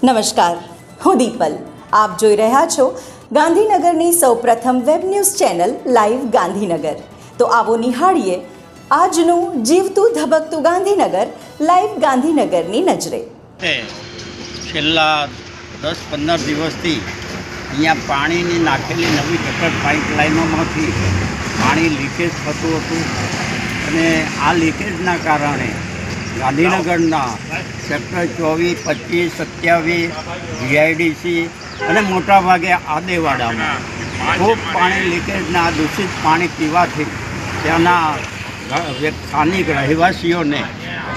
નમસ્કાર, હું દીપલ. આપ જોઈ રહ્યા છો ગાંધીનગરની સૌપ્રથમ web news channel live Gandhinagar. તો આવો નિહાળીએ આજનું જીવતું ધબકતું ગાંધીનગર લાઈવ ગાંધીનગરની નજરે. છેલ્લા 10-15 દિવસથી અહીંયા પાણીની નાખેલી નવી ગટર પાઇપલાઇનોમાંથી પાણી લીકેજ થતું હતું અને આ લીકેજના કારણે ગાંધીનગરના સેક્ટર 24, 25, 27 જીઆઈડીસી અને મોટાભાગે આદેવાડામાં ખૂબ પાણી લીકેજના દૂષિત પાણી પીવાથી ત્યાંના સ્થાનિક રહેવાસીઓને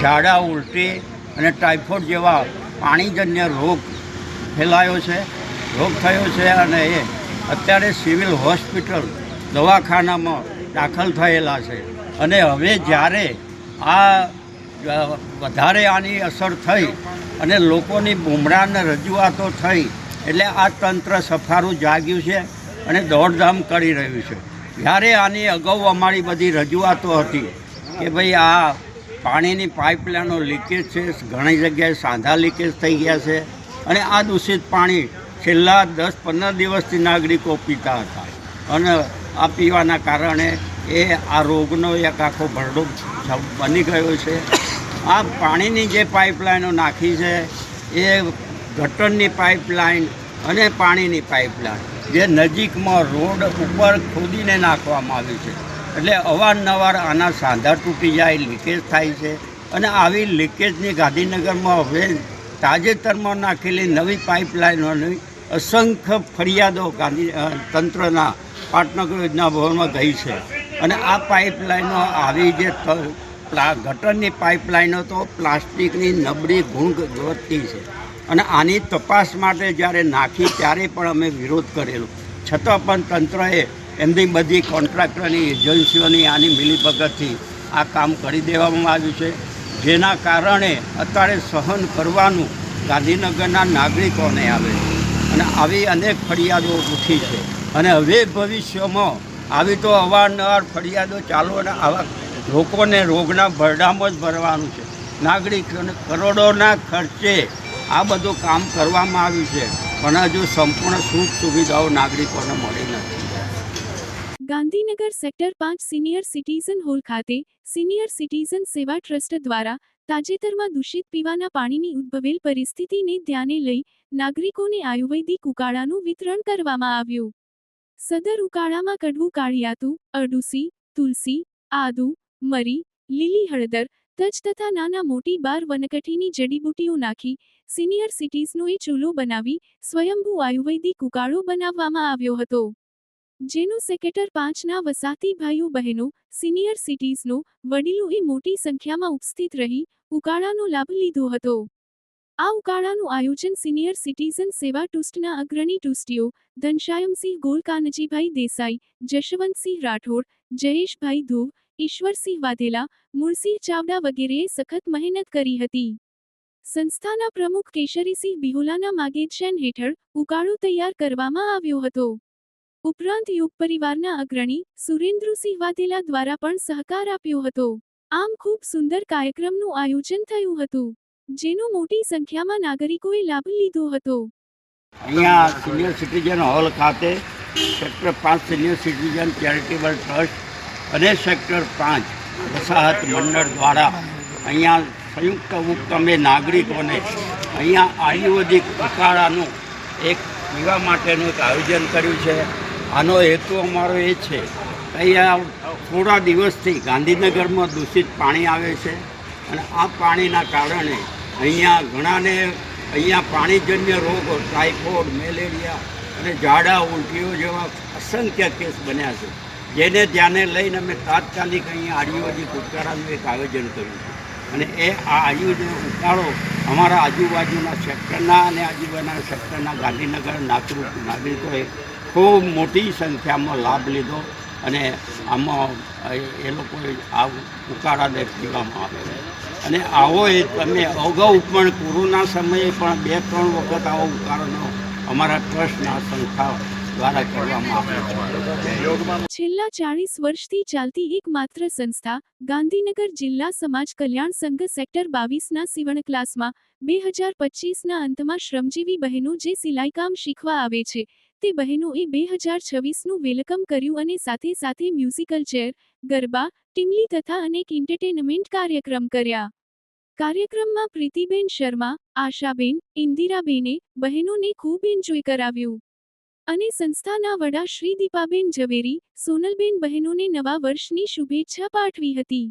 ઝાડા, ઉલટી અને ટાઇફોઇડ જેવા પાણીજન્ય રોગ થયો છે અને એ અત્યારે સિવિલ હોસ્પિટલ દવાખાનામાં દાખલ થયેલા છે. અને હવે જ્યારે આ વધારે આની અસર થઈ અને લોકોની બુમરાને રજૂઆતો થઈ એટલે આ તંત્ર સફારું જાગ્યું છે અને દોડધામ કરી રહ્યું છે. જ્યારે આની અગાઉ અમારી બધી રજૂઆતો હતી કે ભાઈ આ પાણીની પાઇપલાઇનો લીકેજ છે, ઘણી જગ્યાએ સાંધા લીકેજ થઈ ગયા છે અને આ દૂષિત પાણી છેલ્લા 10-15 દિવસથી નાગરિકો પીતા હતા અને આ પીવાના કારણે આ રોગનો એક આખો ભરડો બની ગયો છે. આ પાણીની જે પાઇપલાઇનો નાખી છે એ ગટરની પાઇપલાઇન અને પાણીની પાઇપલાઇન જે નજીકમાં રોડ ઉપર ખોદીને નાખવામાં આવી છે. એટલે અવારનવાર આના સાંધા તૂટી જાય, લીકેજ થાય છે અને આવી લીકેજની ગાંધીનગરમાં હવે તાજેતરમાં નાખેલી નવી પાઇપલાઇનોની અસંખ્ય ફરિયાદો તંત્રના પાટનગર યોજના ભવનમાં ગઈ છે. અને આ પાઇપલાઇનો આવી જે ગટરની પાઇપલાઇનો તો પ્લાસ્ટિકની નબળી ગુણવત્તી છે અને આની તપાસ માટે જ્યારે નાખી ત્યારે પણ અમે વિરોધ કરેલો, છતાં પણ તંત્રએ એમની બધી કોન્ટ્રાક્ટરની એજન્સીઓની આની મિલીભગતથી આ કામ કરી દેવામાં આવ્યું છે, જેના કારણે અત્યારે સહન કરવાનું ગાંધીનગરના નાગરિકોને આવે છે. અને આવી અનેક ફરિયાદો ઉઠી છે અને હવે ભવિષ્યમાં આવી તો અવારનવાર ફરિયાદો ચાલુ અને આવા લોકોને રોગના ભરડામાં જ ભરવાનું છે. નાગરિકોને કરોડોના ખર્ચે આ બધું કામ કરવામાં આવ્યું છે પણ હજુ સંપૂર્ણ સુખ સુવિધાઓ નાગરિકોને મળી નથી. Gandhinagar sector 5 senior citizen hall ખાતે સિનિયર સિટીઝન સેવા ટ્રસ્ટ દ્વારા તાજેતરમાં દૂષિત પીવાના પાણીની ઉદ્ભવેલ પરિસ્થિતિને ધ્યાને લઈ નાગરિકોને આયુર્વેદિક ઉકાળાનું વિતરણ કરવામાં આવ્યું. સદર ઉકાળામાં કડવું કાળિયાતું, અરડુસી, તુલસી, આદુ, મરી, લીલી હળદર, તજ તથા નાના મોટી 12 વનકઠીની જડીબુટીઓ નાખી સિનિયર સિટીઝનોએ ચૂલો બનાવી સ્વયંભૂ આયુર્વેદિક ઉકાળો બનાવવામાં આવ્યો હતો, જેનું સેક્ટર 5ના વસાહતી ભાઈઓ બહેનો, સિનિયર સિટીઝનો, વડીલોએ મોટી સંખ્યામાં ઉપસ્થિત રહી ઉકાળાનો લાભ લીધો હતો. આ ઉકાળાનું આયોજન સિનિયર સિટીઝન સેવા ટ્રસ્ટના અગ્રણી ટ્રસ્ટીઓ ઘનશ્યામસિંહ ગોળ, કાનજીભાઈ દેસાઈ, જશવંતસિંહ રાઠોડ, જયેશભાઈ ધુવ, ઈશ્વરસિંહ વાઘેલા, મૂળસિંહ ચાવડા વગેરેએ સખત મહેનત કરી હતી. સંસ્થાના પ્રમુખ કેશરીસિંહ બિહોલાના માર્ગદર્શન હેઠળ ઉકાળો તૈયાર કરવામાં આવ્યો હતો. ઉપરાંત યોગ પરિવારના અગ્રણી સુરેન્દ્રસિંહ વાઘેલા દ્વારા પણ સહકાર આપ્યો હતો. આમ ખૂબ સુંદર કાર્યક્રમનું આયોજન થયું હતું, જેનો મોટી સંખ્યામાં નાગરિકોએ લાભ લીધો હતો. અહીંયા સિનિયર સિટીઝન હોલ ખાતે sector 5 senior citizen charitable trust અને સેક્ટર 5 વસાહત મંડળ દ્વારા અહીંયા સંયુક્ત ઉપક્રમે નાગરિકોને અહીંયા આયુર્વેદિક ઉકાળાનું એક પીવા માટેનું એક આયોજન કર્યું છે. આનો હેતુ અમારો એ છે અહીંયા થોડા દિવસથી ગાંધીનગરમાં દૂષિત પાણી આવે છે અને આ પાણીના કારણે અહીંયા ઘણાને પાણીજન્ય રોગો, ટાઇફોઇડ, મેલેરિયા અને ઝાડા, ઉલટીઓ જેવા અસંખ્ય કેસ બન્યા છે, જેને ધ્યાને લઈને અમે તાત્કાલિક અહીંયા આયુર્વેદિક ઉકાળાનું એક આયોજન કર્યું છે. અને આ આયુર્વેદિક ઉકાળો અમારા આજુબાજુના સેક્ટરના અને આજુબાજુના સેક્ટરના ગાંધીનગર નાગરિકોએ ખૂબ મોટી સંખ્યામાં લાભ લીધો અને આમાં એ લોકોએ આ ઉકાળાને પીવામાં આવે છે. અને આવો તમે અગાઉ પણ કોરોના સમયે પણ 2-3 વખત આવો ઉકાળાનો અમારા ટ્રસ્ટના સંસ્થા દ્વારા કરવામાં આવે છે. છેલ્લા 40 વર્ષથી ચાલતી એકમાત્ર સંસ્થા ગાંધીનગર જિલ્લા સમાજ કલ્યાણ સંઘ સેક્ટર 22ના સીવણ ક્લાસમાં 2025ના અંતમાં શ્રમજીવી બહેનો જે સિલાઈકામ શીખવા આવે છે તે બહેનોએ 2026નું વેલકમ કર્યું અને સાથે સાથે મ્યુઝિકલ ચેર, ગરબા, ટીમલી તથા અનેક એન્ટરટેનમેન્ટ કાર્યક્રમ કર્યા. કાર્યક્રમમાં પ્રીતિબેન શર્મા, આશાબેન, ઇન્દિરાબેને બહેનોને ખૂબ એન્જોય કરાવ્યું અને સંસ્થાના વડા શ્રી દીપાબેન ઝવેરી, સોનલબેન બહેનોને નવા વર્ષની શુભેચ્છા પાઠવી હતી.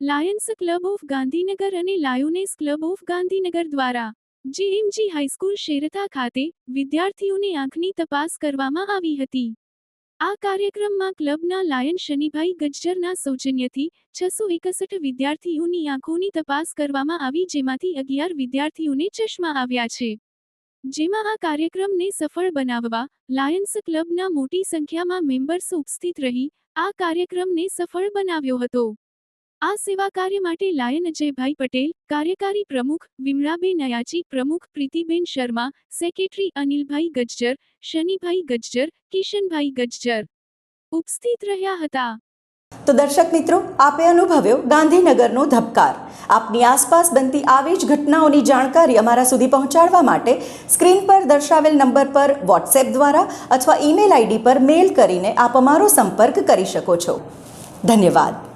લાયન્સ ક્લબ ઓફ ગાંધીનગર અને લાયોનેસ ક્લબ ઓફ ગાંધીનગર દ્વારા JMG હાઈસ્કૂલ શેરથા ખાતે વિદ્યાર્થીઓની આંખની તપાસ કરવામાં આવી હતી. આ કાર્યક્રમમાં ક્લબના લાયન શનિભાઈ ગજ્જરના સૌજન્યથી 661 વિદ્યાર્થીઓની આંખોની તપાસ કરવામાં આવી, જેમાંથી 11 વિદ્યાર્થીઓને ચશ્મા આવ્યા છે. જેમાં આ કાર્યક્રમને સફળ બનાવવા લાયન્સ ક્લબના મોટી સંખ્યામાં મેમ્બર્સ ઉપસ્થિત રહી આ કાર્યક્રમને સફળ બનાવ્યો હતો. આ સેવા કાર્ય માટે લાયન અજયભાઈ પટેલ, કાર્યકારી પ્રમુખ વિમળાબેન અયાચી, પ્રમુખ પ્રીતિબેન શર્મા, સેક્રેટરી અનિલભાઈ ગજ્જર, શનિભાઈ ગજ્જર, કિશનભાઈ ગજ્જર ઉપસ્થિત રહ્યા હતા. તો દર્શક મિત્રો, આપે અનુભવ્યો ગાંધીનગરનો ધબકાર. આપની આસપાસ બનતી આવી જ ઘટનાઓની જાણકારી અમારા સુધી પહોંચાડવા માટે સ્ક્રીન પર દર્શાવેલ નંબર પર વોટ્સએપ દ્વારા અથવા ઈમેલ આઈડી પર મેલ કરીને આપ અમારો સંપર્ક કરી શકો છો. ધન્યવાદ.